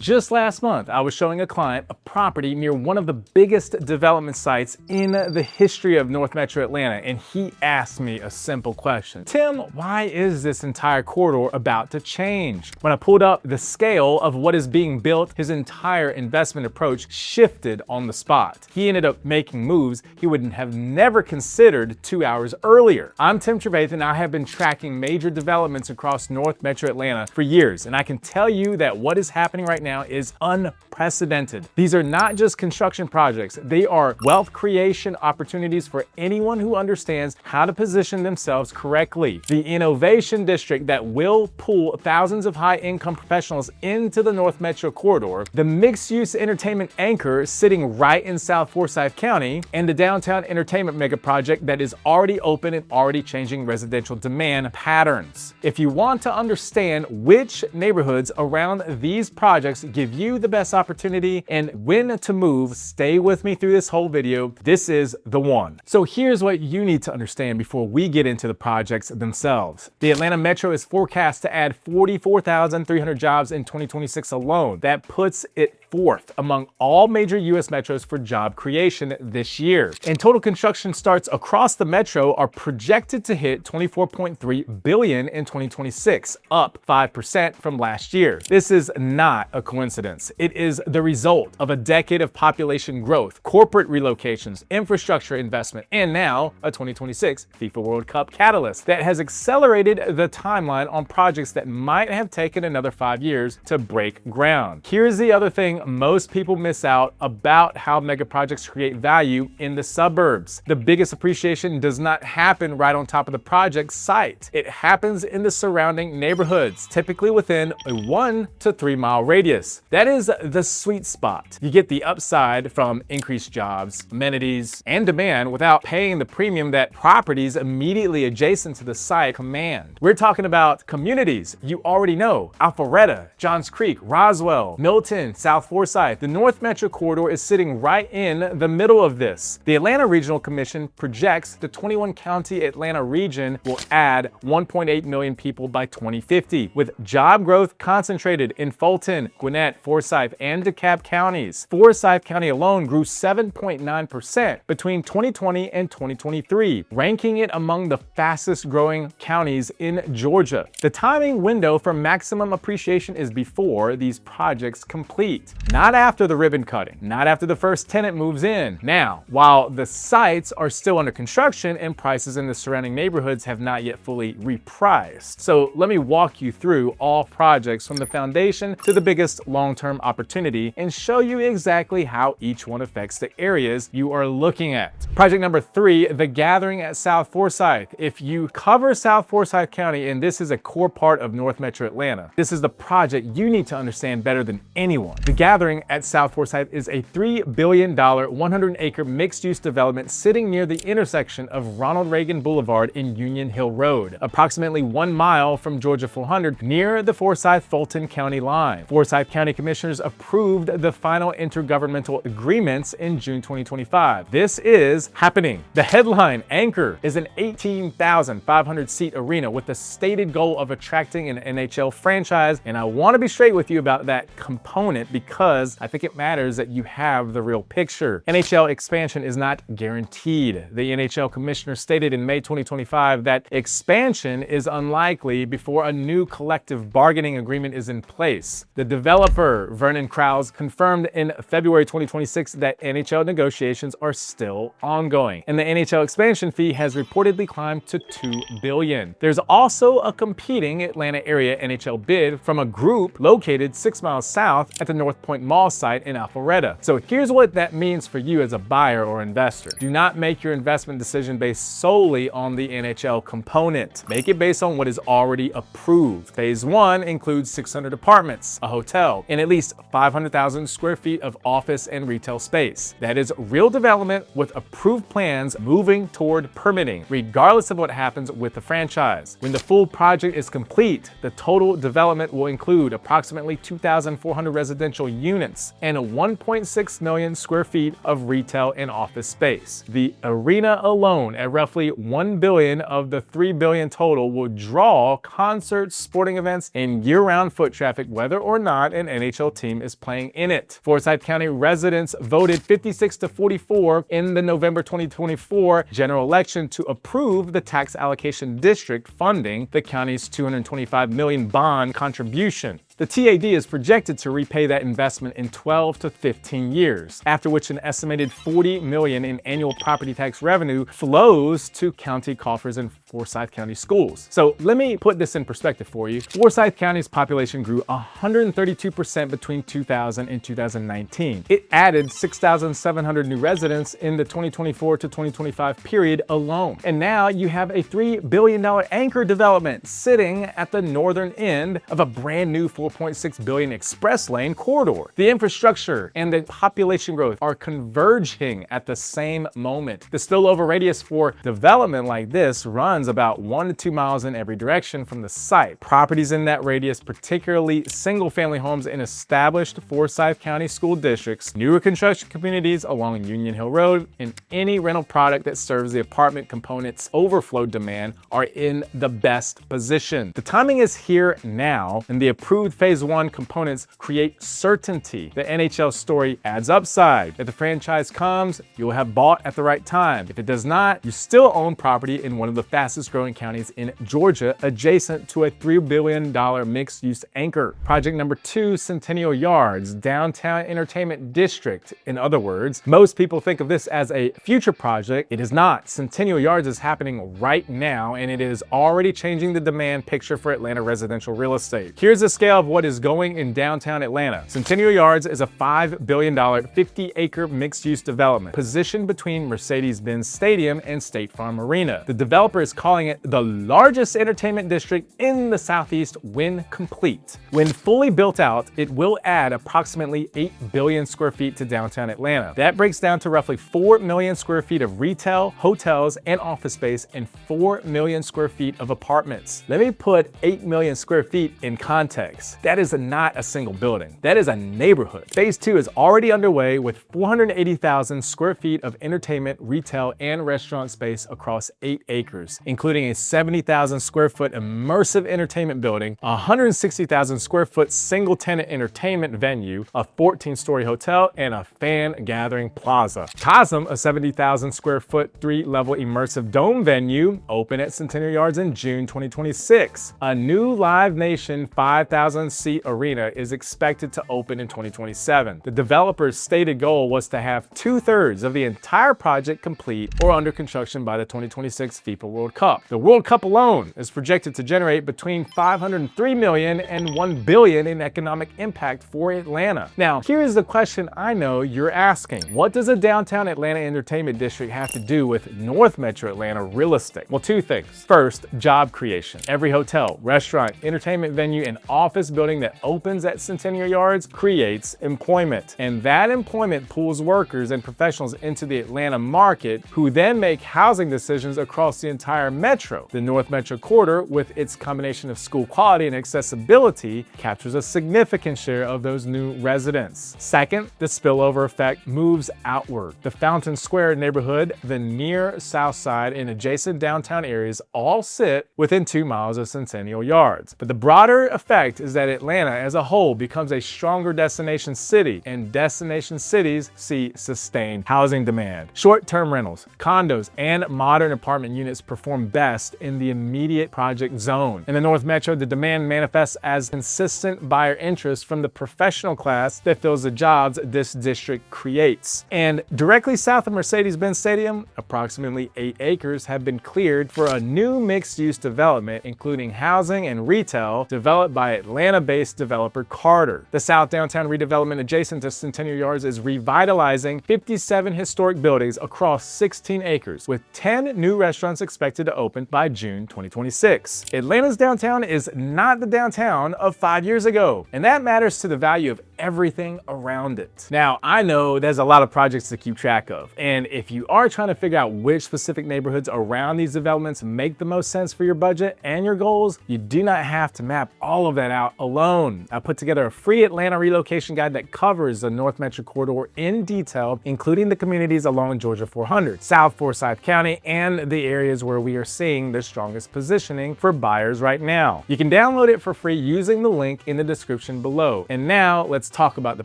Just last month, I was showing a client a property near one of the biggest development sites in the history of North Metro Atlanta, and he asked me a simple question. Tim, why is this entire corridor about to change? When I pulled up the scale of what is being built, his entire investment approach shifted on the spot. He ended up making moves he would have never considered 2 hours earlier. I'm Tim Trevathan, and I have been tracking major developments across North Metro Atlanta for years, and I can tell you that what is happening right now is unprecedented. These are not just construction projects, they are wealth creation opportunities for anyone who understands how to position themselves correctly. The innovation district that will pull thousands of high-income professionals into the North Metro corridor, the mixed-use entertainment anchor sitting right in South Forsyth County, and the downtown entertainment megaproject that is already open and already changing residential demand patterns. If you want to understand which neighborhoods around these projects give you the best opportunity and when to move, stay with me through this whole video. This is the one. So here's what you need to understand before we get into the projects themselves. The Atlanta Metro is forecast to add 44,300 jobs in 2026 alone. That puts it fourth among all major U.S. metros for job creation this year. And total construction starts across the metro are projected to hit 24.3 billion in 2026, up 5% from last year. This is not a coincidence. It is the result of a decade of population growth, corporate relocations, infrastructure investment, and now a 2026 FIFA World Cup catalyst that has accelerated the timeline on projects that might have taken another 5 years to break ground. Here's the other thing most people miss out about how megaprojects create value in the suburbs. The biggest appreciation does not happen right on top of the project site. It happens in the surrounding neighborhoods, typically within a 1 to 3 mile radius. That is the sweet spot. You get the upside from increased jobs, amenities, and demand without paying the premium that properties immediately adjacent to the site command. We're talking about communities you already know: Alpharetta, Johns Creek, Roswell, Milton, South Forsyth. The North Metro corridor is sitting right in the middle of this. The Atlanta Regional Commission projects the 21-county Atlanta region will add 1.8 million people by 2050, with job growth concentrated in Fulton, Gwinnett, Forsyth, and DeKalb counties. Forsyth County alone grew 7.9% between 2020 and 2023, ranking it among the fastest growing counties in Georgia. The timing window for maximum appreciation is before these projects complete, not after the ribbon cutting, not after the first tenant moves in. Now, while the sites are still under construction and prices in the surrounding neighborhoods have not yet fully repriced. So let me walk you through all projects from the foundation to the biggest long-term opportunity and show you exactly how each one affects the areas you are looking at. Project number 3, The Gathering at South Forsyth. If you cover South Forsyth County, and this is a core part of North Metro Atlanta, this is the project you need to understand better than anyone. The Gathering at South Forsyth is a $3 billion, 100-acre mixed-use development sitting near the intersection of Ronald Reagan Boulevard and Union Hill Road, approximately 1 mile from Georgia 400, near the Forsyth-Fulton County line. Forsyth County Commissioners approved the final intergovernmental agreements in June 2025. This is happening. The headline anchor is an 18,500-seat arena with the stated goal of attracting an NHL franchise, and I want to be straight with you about that component because I think it matters that you have the real picture. NHL expansion is not guaranteed. The NHL commissioner stated in May 2025 that expansion is unlikely before a new collective bargaining agreement is in place. The developer, Vernon Krause, confirmed in February 2026 that NHL negotiations are still ongoing, and the NHL expansion fee has reportedly climbed to $2 billion. There's also a competing Atlanta area NHL bid from a group located 6 miles south at the North Point Mall site in Alpharetta. So here's what that means for you as a buyer or investor. Do not make your investment decision based solely on the NHL component. Make it based on what is already approved. Phase 1 includes 600 apartments, a hotel, and at least 500,000 square feet of office and retail space. That is real development with approved plans moving toward permitting, regardless of what happens with the franchise. When the full project is complete, the total development will include approximately 2,400 residential units and 1.6 million square feet of retail and office space. The arena alone, at roughly $1 billion of the $3 billion total, will draw concerts, sporting events, and year-round foot traffic whether or not an NHL team is playing in it. Forsyth County residents voted 56-44 in the November 2024 general election to approve the tax allocation district funding the county's $225 million bond contribution. The TAD is projected to repay that investment in 12 to 15 years, after which an estimated $40 million in annual property tax revenue flows to county coffers and Forsyth County schools. So let me put this in perspective for you. Forsyth County's population grew 132% between 2000 and 2019. It added 6,700 new residents in the 2024 to 2025 period alone. And now you have a $3 billion anchor development sitting at the northern end of a brand new $4.6 billion express lane corridor. The infrastructure and the population growth are converging at the same moment. The spillover radius for development like this runs about 1 to 2 miles in every direction from the site. Properties in that radius, particularly single-family homes in established Forsyth County school districts, newer construction communities along Union Hill Road, and any rental product that serves the apartment component's overflow demand are in the best position. The timing is here now, and the approved Phase 1 components create certainty. The NHL story adds upside. If the franchise comes, you'll have bought at the right time. If it does not, you still own property in one of the fastest growing counties in Georgia, adjacent to a $3 billion mixed-use anchor. Project number 2, Centennial Yards, Downtown Entertainment District. In other words, most people think of this as a future project. It is not. Centennial Yards is happening right now, and it is already changing the demand picture for Atlanta residential real estate. Here's a scale of what is going in downtown Atlanta. Centennial Yards is a $5 billion, 50-acre mixed-use development positioned between Mercedes-Benz Stadium and State Farm Arena. The developer is calling it the largest entertainment district in the Southeast when complete. When fully built out, it will add approximately 8 billion square feet to downtown Atlanta. That breaks down to roughly 4 million square feet of retail, hotels, and office space, and 4 million square feet of apartments. Let me put 8 million square feet in context. That is not a single building. That is a neighborhood. Phase 2 is already underway with 480,000 square feet of entertainment, retail, and restaurant space across 8 acres, including a 70,000 square foot immersive entertainment building, a 160,000 square foot single tenant entertainment venue, a 14-story hotel, and a fan gathering plaza. Cosm, a 70,000 square foot 3-level immersive dome venue, open at Centennial Yards in June 2026. A new Live Nation 5,000 seat arena is expected to open in 2027. The developer's stated goal was to have 2/3 of the entire project complete or under construction by the 2026 FIFA World Cup. The World Cup alone is projected to generate between $503 million and $1 billion in economic impact for Atlanta. Now, here is the question I know you're asking. What does a downtown Atlanta entertainment district have to do with North Metro Atlanta real estate? Well, 2 things. First, job creation. Every hotel, restaurant, entertainment venue, and office building that opens at Centennial Yards creates employment. And that employment pulls workers and professionals into the Atlanta market, who then make housing decisions across the entire metro. The North Metro corridor, with its combination of school quality and accessibility, captures a significant share of those new residents. Second, the spillover effect moves outward. The Fountain Square neighborhood, the near South Side, and adjacent downtown areas all sit within 2 miles of Centennial Yards. But the broader effect is that Atlanta as a whole becomes a stronger destination city, and destination cities see sustained housing demand. Short-term rentals, condos, and modern apartment units perform best in the immediate project zone. In the North Metro, the demand manifests as consistent buyer interest from the professional class that fills the jobs this district creates. And directly south of Mercedes-Benz Stadium, approximately 8 acres have been cleared for a new mixed-use development, including housing and retail, developed by Atlanta-based developer Carter. The South Downtown redevelopment adjacent to Centennial Yards is revitalizing 57 historic buildings across 16 acres, with 10 new restaurants expected to open by June 2026. Atlanta's downtown is not the downtown of 5 years ago, and that matters to the value of everything around it. Now, I know there's a lot of projects to keep track of, and if you are trying to figure out which specific neighborhoods around these developments make the most sense for your budget and your goals, you do not have to map all of that out alone. I put together a free Atlanta relocation guide that covers the North Metro corridor in detail, including the communities along Georgia 400, South Forsyth County, and the areas where we are seeing the strongest positioning for buyers right now. You can download it for free using the link in the description below. And now let's talk about the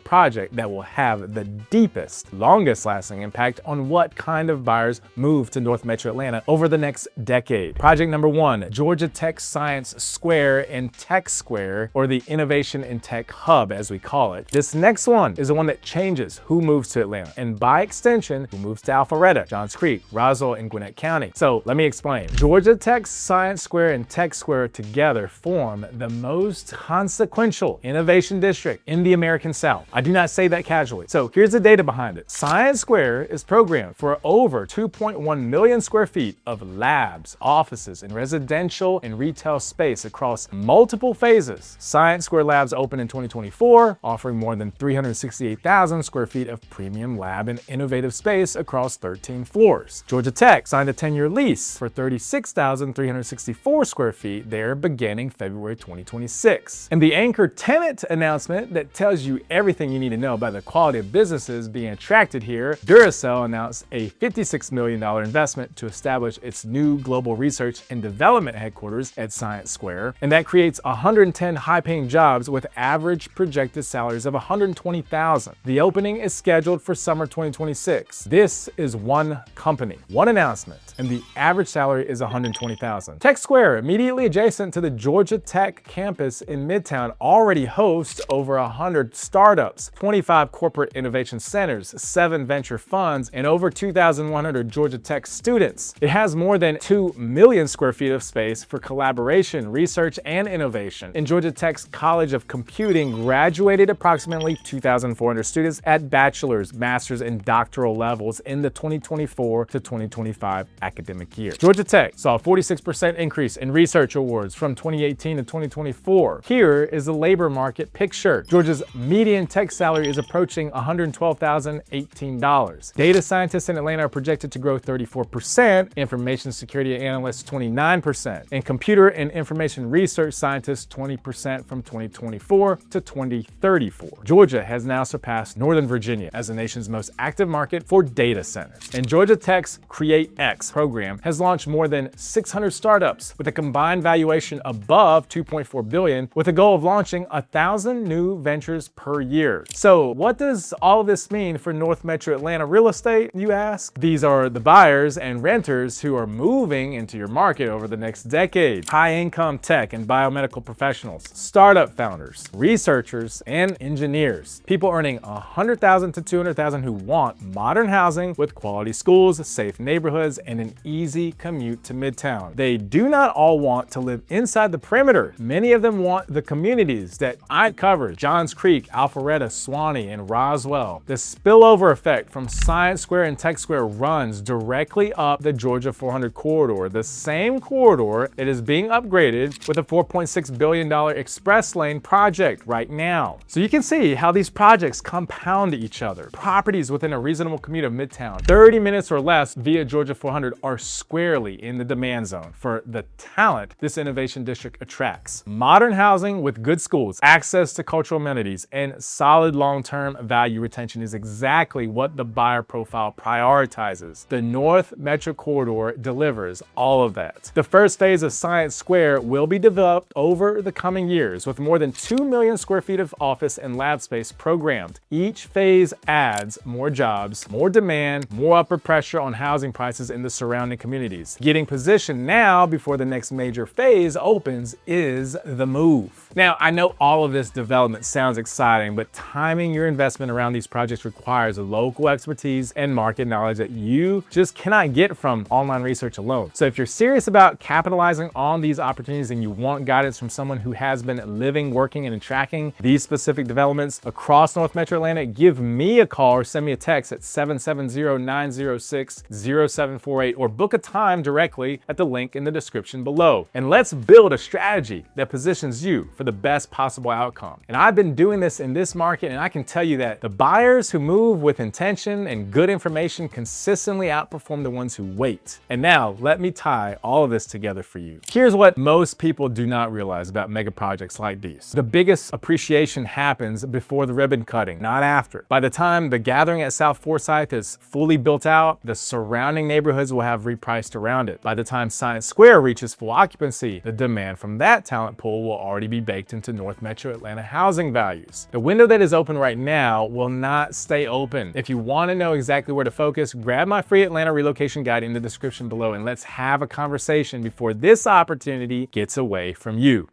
project that will have the deepest, longest lasting impact on what kind of buyers move to North Metro Atlanta over the next decade. Project number 1, Georgia Tech Science Square and Tech Square, or the Innovation and Tech Hub as we call it. This next one is the one that changes who moves to Atlanta, and by extension, who moves to Alpharetta, Johns Creek, Roswell, and Gwinnett County. So let me explain. Georgia Tech Science Square and Tech Square together form the most consequential innovation district in the American South. I do not say that casually. So here's the data behind it. Science Square is programmed for over 2.1 million square feet of labs, offices, and residential and retail space across multiple phases. Science Square Labs opened in 2024, offering more than 368,000 square feet of premium lab and innovative space across 13 floors. Georgia Tech signed a 10-year lease for 36,364 square feet there beginning February 2026. And the anchor tenant announcement that tells you everything you need to know about the quality of businesses being attracted here, Duracell announced a $56 million investment to establish its new global research and development headquarters at Science Square, and that creates 110 high-paying jobs with average projected salaries of $120,000. The opening is scheduled for summer 2026. This is one company, one announcement, and the average salary is $120,000. Tech Square, immediately adjacent to the Georgia Tech campus in Midtown, already hosts over 100 startups, 25 corporate innovation centers, 7 venture funds, and over 2,100 Georgia Tech students. It has more than 2 million square feet of space for collaboration, research, and innovation. And Georgia Tech's College of Computing graduated approximately 2,400 students at bachelor's, master's, and doctoral levels in the 2024 to 2025 academic year. Georgia Tech saw a 46% increase in research awards from 2018 to 2024. Here is the labor market picture. Georgia's median tech salary is approaching $112,018. Data scientists in Atlanta are projected to grow 34%, information security analysts 29%, and computer and information research scientists 20% from 2024 to 2034. Georgia has now surpassed Northern Virginia as the nation's most active market for data centers. And Georgia Tech's CreateX program has launched more than 600 startups with a combined valuation above $2.4 billion, with a goal of launching 1,000 new ventures per year. So what does all of this mean for North Metro Atlanta real estate, you ask? These are the buyers and renters who are moving into your market over the next decade. High-income tech and biomedical professionals, startup founders, researchers, and engineers. People earning $100,000 to $200,000 who want modern housing with quality schools, safe neighborhoods, and an easy commute to Midtown. They do not all want to live inside the perimeter. Many of them want the communities that I covered: Johns Creek, Alpharetta, Suwanee, and Roswell. The spillover effect from Science Square and Tech Square runs directly up the Georgia 400 corridor, the same corridor that is being upgraded with a $4.6 billion express lane project right now. So you can see how these projects compound each other. Properties within a reasonable commute of Midtown, 30 minutes or less via Georgia 400, are squarely in the demand zone for the talent this innovation district attracts. Modern housing with good schools, access to cultural amenities, and solid long-term value retention is exactly what the buyer profile prioritizes. The North Metro corridor delivers all of that. The first phase of Science Square will be developed over the coming years with more than 2 million square feet of office and lab space programmed. Each phase adds more jobs, more demand, more upward pressure on housing prices in the surrounding communities. Getting positioned now before the next major phase opens is the move. Now, I know all of this development sounds exciting, but timing your investment around these projects requires local expertise and market knowledge that you just cannot get from online research alone. So if you're serious about capitalizing on these opportunities and you want guidance from someone who has been living, working, and tracking these specific developments across North Metro Atlanta, give me a call or send me a text at 770-906-0748 or book a time directly at the link in the description below. And let's build a strategy that positions you for the best possible outcome. And I've been doing this in this market, and I can tell you that the buyers who move with intention and good information consistently outperform the ones who wait. And now let me tie all of this together for you. Here's what most people do not realize about Megaprojects projects like these. The biggest appreciation happens before the ribbon cutting, not after. By the time the gathering at South Forsyth is fully built out, the surrounding neighborhoods will have repriced around it. By the time Science Square reaches full occupancy, the demand from that talent pool will already be baked into North Metro Atlanta housing values. The window that is open right now will not stay open. If you want to know exactly where to focus, grab my free Atlanta relocation guide in the description below and let's have a conversation before this opportunity gets away from you.